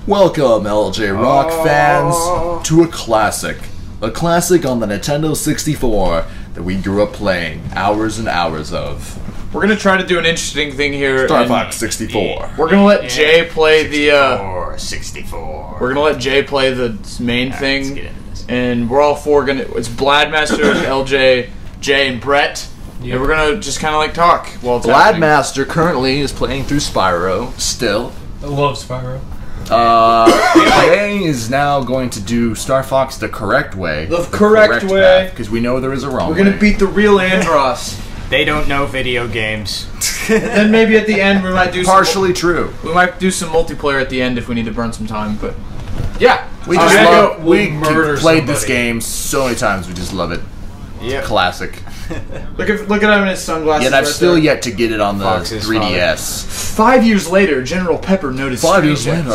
Welcome, LJrock fans, to a classic. A classic on the Nintendo 64 that we grew up playing hours and hours of. We're gonna try to do an interesting thing here. Star Fox 64. We're gonna let Jay play the 64. We're gonna let Jay play the main thing, and we're all four gonna. It's Bladmaster, LJ, Jay, and Brett. Yep. And we're gonna just kind of like talk while it's happening. Bladmaster currently is playing through Spyro. Still, I love Spyro. Jay is now going to do Star Fox the correct way. The correct way, because we know there is a wrong way. We're gonna beat the real Andross. They don't know video games. And then maybe at the end we might do partially true. We might do some multiplayer at the end if we need to burn some time. But yeah, we just love. We played this game so many times. We just love it. Yeah, classic. Look at him in his sunglasses. Yet I've still yet to get it on the 3DS. 5 years later, General Pepper noticed. 5 years later.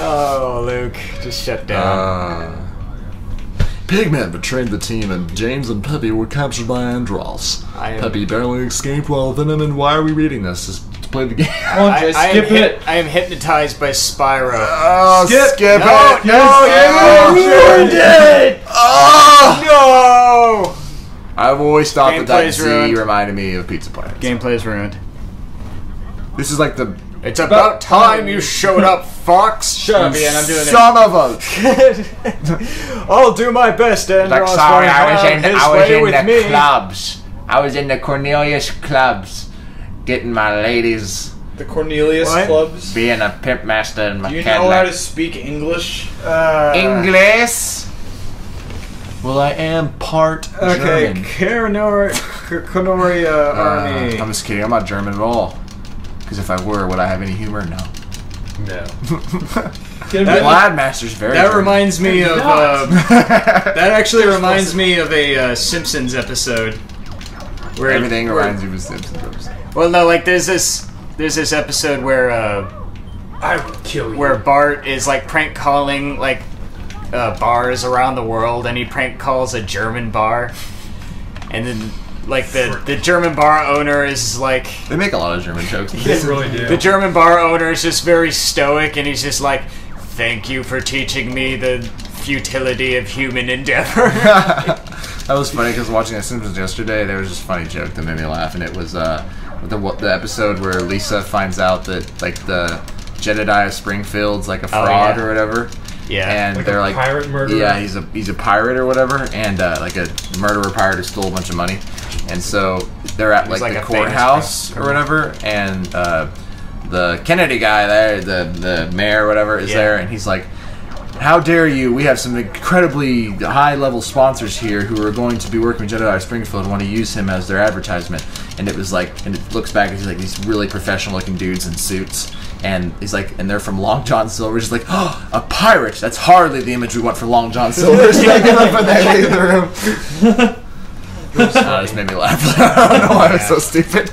Oh, Luke, just shut down. Pigman betrayed the team, and James and Peppy were captured by Andross. Peppy barely escaped while Venom. And why are we reading this? Just to play the game. Come on, Jay, skip it. I am hypnotized by Spyro. Oh, skip it! No, you ruined it! Oh no! I've always thought that Z reminded me of Pizza Planet. Gameplay is ruined. This is like the. It's about time you showed up, Fox. Shut up, Ian. I'm doing it. Son of a. I'll do my best, Andross. Like, sorry, I was in the clubs. I was in the Cornelius clubs, getting my ladies. The Cornelius clubs. Being a pimp master and my Do you know how to speak English? English. Well, I am part German. Konori Army. I'm just kidding. I'm not German at all. Because if I were, would I have any humor? No. No. Bladmaster's very. That reminds me of. That actually reminds me of a Simpsons episode. Where everything reminds you of a Simpsons episode. Well, no, like there's this episode where I would kill you. Where Bart is like prank calling like bars around the world, and he prank calls a German bar, and then. Like the German bar owner is like they make a lot of German jokes. They really do. The German bar owner is just very stoic, and he's just like, "Thank you for teaching me the futility of human endeavor." That was funny because watching The Simpsons yesterday, there was just a funny joke that made me laugh, and it was the episode where Lisa finds out that like the Jedediah Springfield's like a fraud or whatever. Yeah, and like they're a pirate murderer. Yeah, he's a pirate or whatever, and like a murderer pirate who stole a bunch of money. And so they're at like the courthouse or whatever, and the Kennedy guy there, the mayor or whatever, is there, and he's like, "How dare you? We have some incredibly high-level sponsors here who are going to be working with Jedediah Springfield and want to use him as their advertisement." And it was like, and it looks back, and he's like these really professional-looking dudes in suits, and he's like, and they're from Long John Silver's. He's like, "Oh, a pirate! That's hardly the image we want for Long John Silver's." Like, up in the room. This made me laugh. I don't know why I was so stupid.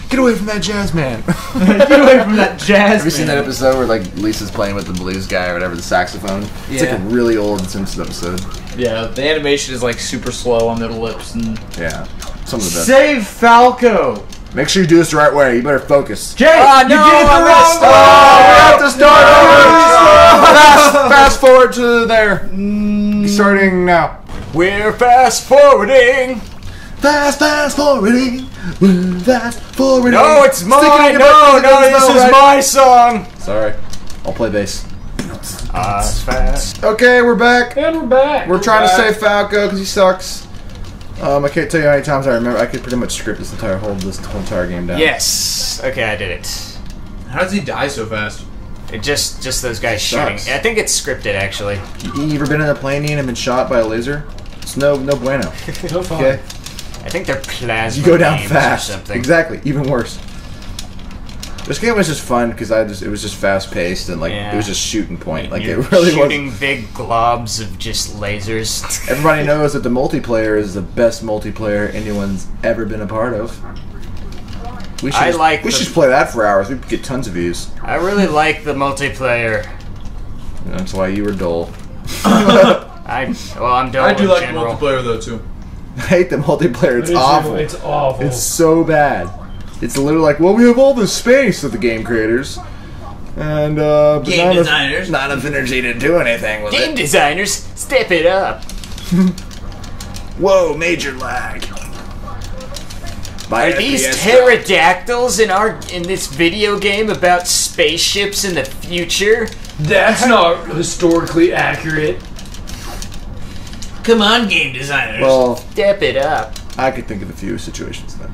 Get away from that jazz man. Get away from that jazz man. Have you seen that episode where like Lisa's playing with the blues guy or whatever, the saxophone? It's like a really old Simpsons episode. Yeah, the animation is like super slow on their lips and yeah, some of the best. Save Falco. Make sure you do this the right way. You better focus. Jay, you did it the wrong way. We have to start over. Fast forward to there. Starting now. We're fast forwarding. Fast forwarding. We're fast forwarding. No, it's mine. No, this is my song. Sorry, I'll play bass. Fast. Okay, we're back. And we're back. We're trying to save Falco because he sucks. I can't tell you how many times I remember. I could pretty much script this whole entire game down. Yes. Okay, I did it. How does he die so fast? It just those guys shooting. I think it's scripted actually. You ever been in a plane and been shot by a laser? It's no bueno. No fun. Okay. I think they're plasma. You go down fast. Or something. Exactly. Even worse. This game was just fun because it was just fast paced and like it was just shooting point. Like it really was shooting big globs of just lasers. Everybody knows that the multiplayer is the best multiplayer anyone's ever been a part of. We should just play that for hours. We'd get tons of views. I really like the multiplayer. That's why you were dull. I'm dull. I do like multiplayer though too. I hate the multiplayer. It's awful. It's awful. It's so bad. It's literally like, well, we have all this space with the game creators. And, but game designers. Not enough energy to do anything with Game it. designers, step it up. Whoa, major lag. Are these pterodactyls in this video game about spaceships in the future? That's not historically accurate. Come on, game designers. Well, Step it up. I could think of a few situations then.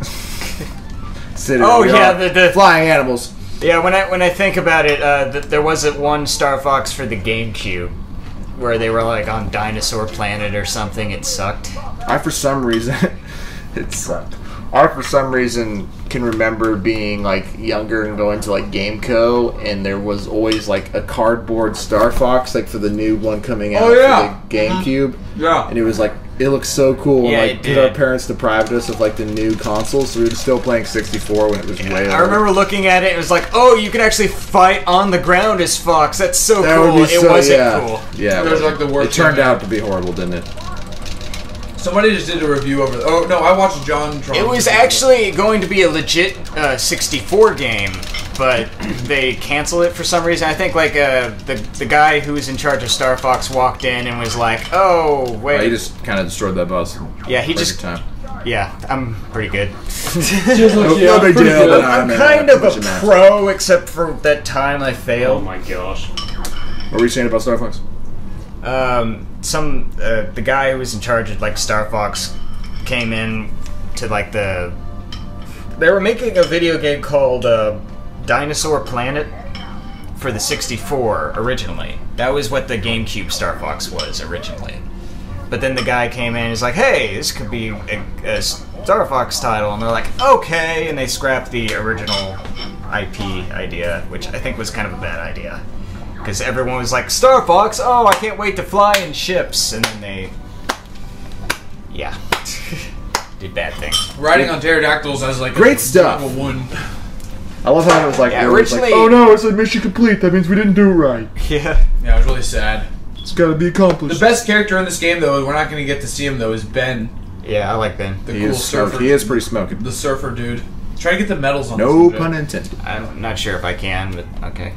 The flying animals. Yeah, when I think about it, there wasn't one Star Fox for the GameCube where they were like on Dinosaur Planet or something. It sucked. For some reason I for some reason can remember being like younger and going to like Gameco, and there was always like a cardboard Star Fox like for the new one coming out for the GameCube. Yeah. And it was like, it looked so cool. Yeah, and like our parents deprived us of like the new consoles, so we were still playing 64 when it was way I remember looking at it, it was like, oh, you can actually fight on the ground as Fox. That's so cool. It wasn't cool. Yeah, it was like the worst. It turned out to be horrible, didn't it? Somebody just did a review over. Oh no, I watched John. It was actually going to be a legit 64 game, but they canceled it for some reason. I think like the guy who was in charge of Star Fox walked in and was like, "Oh wait." He just kind of destroyed that bus. Yeah, he just. Time. Yeah, I'm pretty good. No big deal. I'm kind of a pro, except for that time I failed. Oh my gosh. What were you saying about Star Fox? The guy who was in charge of like Star Fox came in to like they were making a video game called Dinosaur Planet for the 64 originally. That was what the GameCube Star Fox was originally. But then the guy came in and was like, hey, this could be a Star Fox title, and they're like, okay, and they scrapped the original IP idea, which I think was kind of a bad idea. Because everyone was like, Star Fox, oh, I can't wait to fly in ships. And then they, yeah, did bad things. Riding on pterodactyls as like great stuff. Level 1. I love how it was like, originally, oh no, it said mission complete, that means we didn't do it right. Yeah. Yeah, it was really sad. It's gotta be accomplished. The best character in this game, though, we're not going to get to see him, though, is Ben. Yeah, I like Ben. The cool surfer. He is pretty smoking. The surfer dude. Try to get the medals on no this pun intended. I'm not sure if I can, but okay.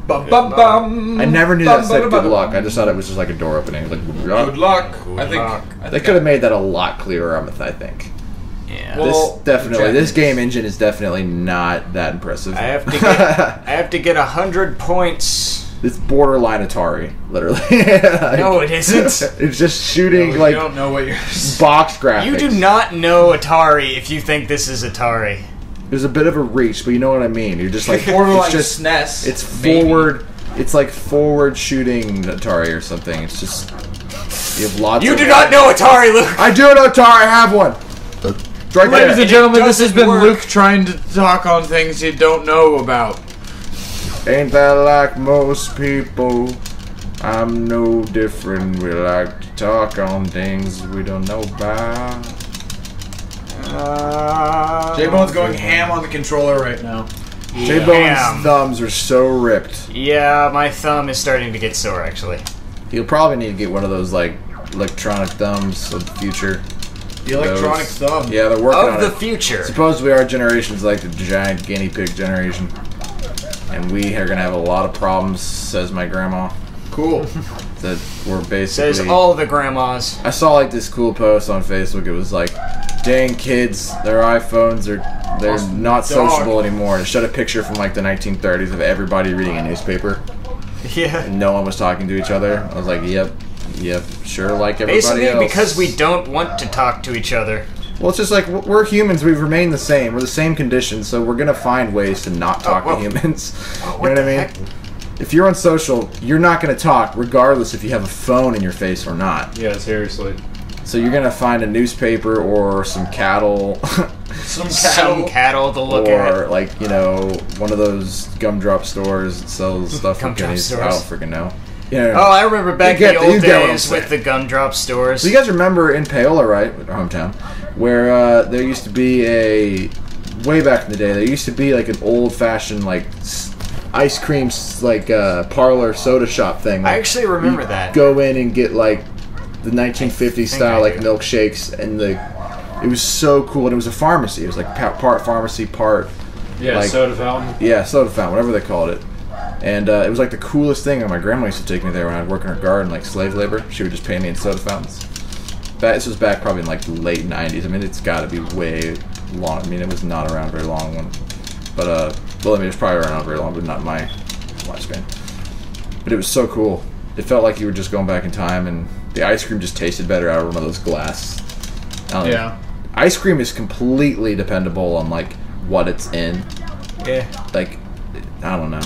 Bum, bum, bum. I never knew that said good luck. I just thought it was just like a door opening. Like, good luck. I think they could have made that a lot clearer, I think. Yeah. Well, this game engine is definitely not that impressive. I have to get 100 points. It's borderline Atari, literally. No, it isn't. It's just shooting like you don't know what you're box graphics. You do not know Atari if you think this is Atari. There's a bit of a reach, but you know what I mean. You're just like borderline it's just SNES. It's forward. It's like forward shooting Atari or something. It's just you have lots. You do not know Atari, Luke. I do know Atari. I have one. Right Ladies and gentlemen, this has been work. Luke trying to talk on things he don't know about. Ain't that like most people? I'm no different. We like to talk on things we don't know about. J-Bone's going ham on the controller right now. J-Bone's thumbs are so ripped. Yeah, my thumb is starting to get sore, actually. He'll probably need to get one of those like electronic thumbs of the future. The electronic thumb. Yeah, they're working on Of the it. future. Supposedly our generation's like the giant guinea pig generation. And we are going to have a lot of problems, says my grandma. Cool. That we're basically... Says all the grandmas. I saw like this cool post on Facebook. It was like, dang kids, their iPhones they're not sociable anymore. And it showed a picture from like the 1930s of everybody reading a newspaper. Yeah. And no one was talking to each other. I was like, yep, sure, like everybody Basically, else. because we don't want to talk to each other. Well, it's just like, we're humans, we've remained the same. We're the same conditions, so we're going to find ways to not talk to humans. You know what I mean? Heck? If you're on social, you're not going to talk, regardless if you have a phone in your face or not. Yeah, seriously. So you're going to find a newspaper or some cattle. Some cattle to look at. Or, like, you know, one of those Gumdrop Stores that sells stuff from Gumdrop pennies. I stores. don't freaking know. Yeah. Oh, I remember back in the you old get what I'm days with the saying. Gumdrop Stores. So you guys remember in Paola, right, our hometown, where there used to be way back in the day, there used to be like an old-fashioned like ice cream like parlor soda shop thing. Like, I actually remember that. Go in and get like the 1950s style I like do. milkshakes, and It was so cool, and it was a pharmacy. It was like part pharmacy, part soda fountain. Yeah, soda fountain, whatever they called it. And it was like the coolest thing. And my grandma used to take me there when I'd work in her garden, like slave labor. She would just pay me in soda fountains. This was back probably in like the late 90s. I mean, it's got to be way long. I mean, it was not around very long when, but well, I mean, it was probably around very long, but not my lifespan. But it was so cool. It felt like you were just going back in time, and the ice cream just tasted better out of one of those glass. Yeah. Ice cream is completely dependable on like what it's in. Yeah. Like, I don't know.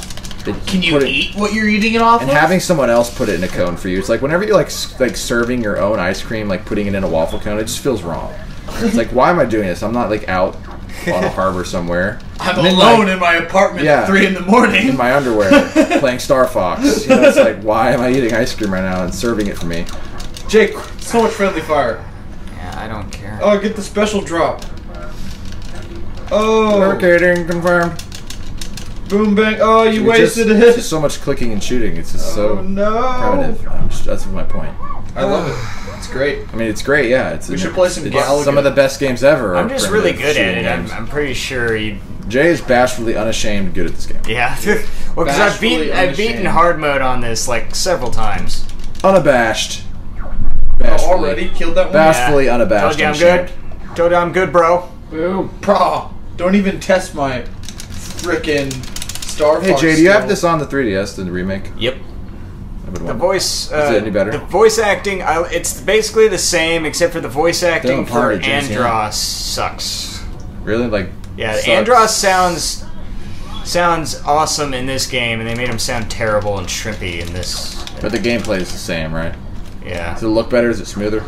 Can you eat what you're eating it off and of? having someone else put it in a cone for you, it's like whenever you're like serving your own ice cream, like putting it in a waffle cone, it just feels wrong. It's like, why am I doing this? I'm not like out on a harbor somewhere. I'm alone in my apartment at 3 in the morning in my underwear playing Star Fox. You know, it's like, why am I eating ice cream right now and serving it for me? Jake, so much friendly fire. Yeah, I don't care. Oh, get the special drop. Oh. Locating confirmed. Boom bang. Oh, you wasted It's it. just so much clicking and shooting. It's just so no. primitive. That's my point. I love it. It's great. I mean, it's great. Yeah, We should play some Galaga. Some of the best games ever. I'm just really good at it. I'm pretty sure you. Jay is bashfully unashamed good at this game. Yeah. Well, because I've beaten hard mode on this like several times. Unabashed. Already killed that one. Bashfully unabashed. Told you I'm good. Told you I'm good, bro. Boom. Bro, don't even test my frickin' Star Fox. Hey Jay, do you have this on the 3DS, the remake? Yep. The voice. Is it any better? The voice acting. It's basically the same, except for the voice acting for Andross sucks. Really? Like. Yeah, Andross sounds awesome in this game, and they made him sound terrible and shrimpy in this. But the gameplay is the same, right? Yeah. Does it look better? Is it smoother?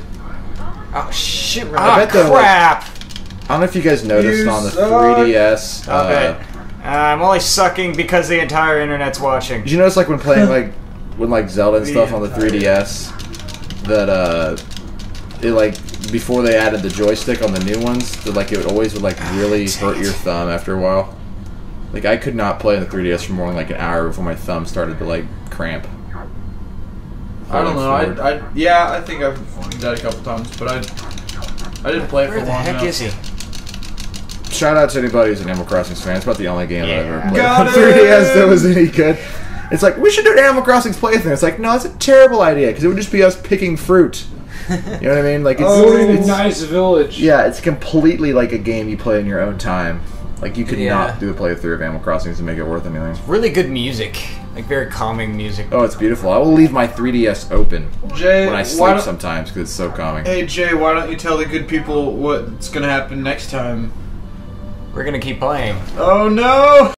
Oh shit! I bet crap! I don't know if you guys noticed on the 3DS. Okay. I'm only sucking because the entire internet's watching. Did you notice, like, when playing, like Zelda and stuff on the 3DS, that, it, like, before they added the joystick on the new ones, that, like, it would like, really hurt your thumb after a while? Like, I could not play on the 3DS for more than, like, an hour before my thumb started to, like, cramp. I don't know. I think I've done it a couple times, but I didn't play it for long enough. Where the heck is he? Shout out to anybody who's an Animal Crossing fan. It's about the only game I've ever played Got on 3DS that was any good. It's like, we should do an Animal Crossing plaything. It's like, no, it's a terrible idea, because it would just be us picking fruit. You know what I mean? Like, it's a nice village. Yeah, it's completely like a game you play in your own time. Like, you could not do a playthrough of Animal Crossing to make it worth anything. Really good music. Like, very calming music. Oh, it's beautiful. I will leave my 3DS open Jay, when I sleep sometimes, because it's so calming. Hey, Jay, why don't you tell the good people what's going to happen next time? We're gonna keep playing. Oh, no!